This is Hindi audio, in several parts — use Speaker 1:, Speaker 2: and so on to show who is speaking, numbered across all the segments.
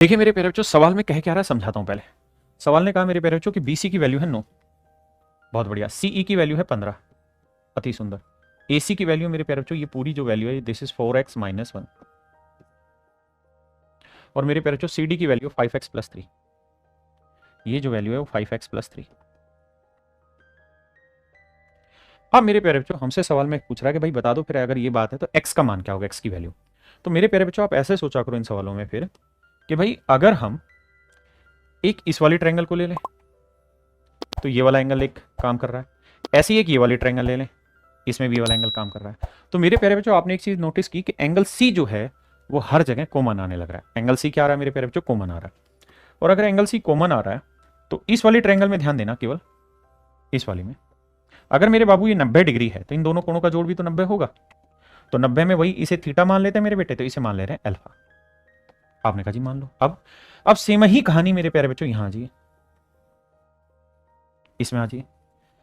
Speaker 1: देखिए मेरे प्यारे बच्चों, सवाल में कह क्या रहा है समझाता हूं पहले। सवाल ने कहा मेरे प्यारे बच्चों कि बीसी की वैल्यू है 9, बहुत बढ़िया। सीई की वैल्यू है 15, अति सुंदर। एसी की वैल्यू मेरे प्यारे बच्चों, ये पूरी जो वैल्यू है दिस इज 4x-1, और मेरे प्यारे बच्चों सीडी की वैल्यू 5x+3, ये जो वैल्यू है वो 5x+3। अब मेरे प्यारे बच्चों हमसे सवाल में पूछ रहा है कि भाई बता दो फिर अगर ये बात है तो x का मान क्या होगा, x की वैल्यू। तो मेरे प्यारे बच्चों आप ऐसे सोचा करो इन सवालों में फिर कि भाई अगर हम एक इस वाली ट्रायंगल को ले लें तो ये वाला एंगल एक काम कर रहा है, ऐसे ही एक ये वाली ट्रायंगल ले लें, इसमें भी ये वाला एंगल काम कर रहा है। तो मेरे प्यारे बच्चों आपने एक चीज नोटिस की कि एंगल सी जो है वो हर जगह कॉमन आने लग रहा है। एंगल सी क्या आ रहा है मेरे प्यारे बच्चों, कॉमन आ रहा है। और अगर एंगल सी कॉमन आ रहा है तो इस वाली ट्रायंगल में ध्यान देना, केवल इस वाली में अगर मेरे बाबू ये 90 डिग्री है तो इन दोनों कोणों का जोड़ भी तो 90 होगा। तो 90 में वही इसे थीटा मान लेते हैं मेरे बेटे, तो इसे मान ले रहे हैं अल्फा। आपने कहा जी मान लो। अब सेम ही कहानी मेरे प्यारे बच्चों यहां आ जाइए, इसमें आ जाइए।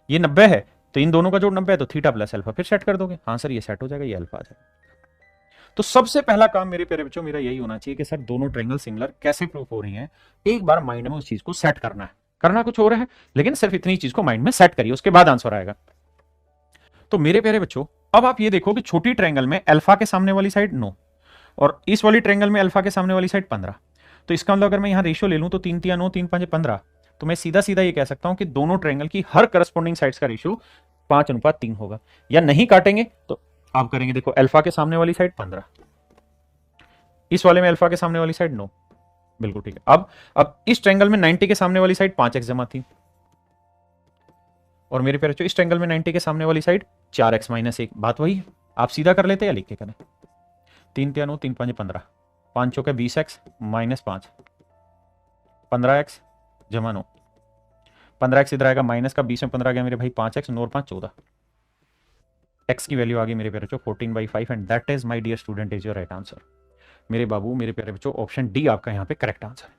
Speaker 1: ये 90 है तो इन दोनों का जोड़ 90 है, तो थीटा प्लस अल्फा फिर सेट कर दोगे। हाँ सर ये सेट हो जाएगा, ये अल्फा आ जाएगा। तो सबसे पहला काम मेरे प्यारे बच्चों मेरा यही होना चाहिए कि सर दोनों ट्रायंगल सिमिलर कैसे प्रूफ हो रही हैं, एक बार माइंड में उस चीज को सेट करना है। करना कुछ और है लेकिन सिर्फ इतनी चीज को माइंड में सेट करिए, उसके बाद आंसर आएगा। तो मेरे प्यारे बच्चों अब आप ये देखो कि छोटी ट्रायंगल में अल्फा के सामने वाली साइड 9 और इस वाली ट्रायंगल में अल्फा के सामने वाली साइड 15। तो इसका मतलब अगर मैं यहां रेशियो ले लूं तो 3 3 9 3 5 15, तो मैं सीधा सीधा ये कह सकता हूं कि दोनों ट्रायंगल की हर करस्पॉन्डिंग साइड्स का रेशियो 5:3 होगा। या नहीं काटेंगे तो आप करेंगे, देखो अल्फा के सामने वाली साइड 15, इस वाले में अल्फा के सामने वाली साइड 9, बिल्कुल ठीक है। अब इस ट्रायंगल में 90 के सामने वाली साइड 5x जमा थी, और मेरे प्यारे बच्चों इस ट्रायंगल में 90 के सामने वाली साइड 4x-1। बात वही है, आप सीधा कर लेते या लिख के करें। 3 3 9 3 5 15, 5 चौके 20x -5, 15x जमा 9, 15x इधर आएगा माइनस का, 20 में 15 आ गया मेरे भाई 5x, 9 और 5 14। x की वैल्यू आ गई मेरे प्यारे बच्चों 14/5, and that is my dear student is your right answer. मेरे बाबू मेरे प्यारे बच्चों ऑप्शन डी आपका यहाँ पे करेक्ट आंसर है।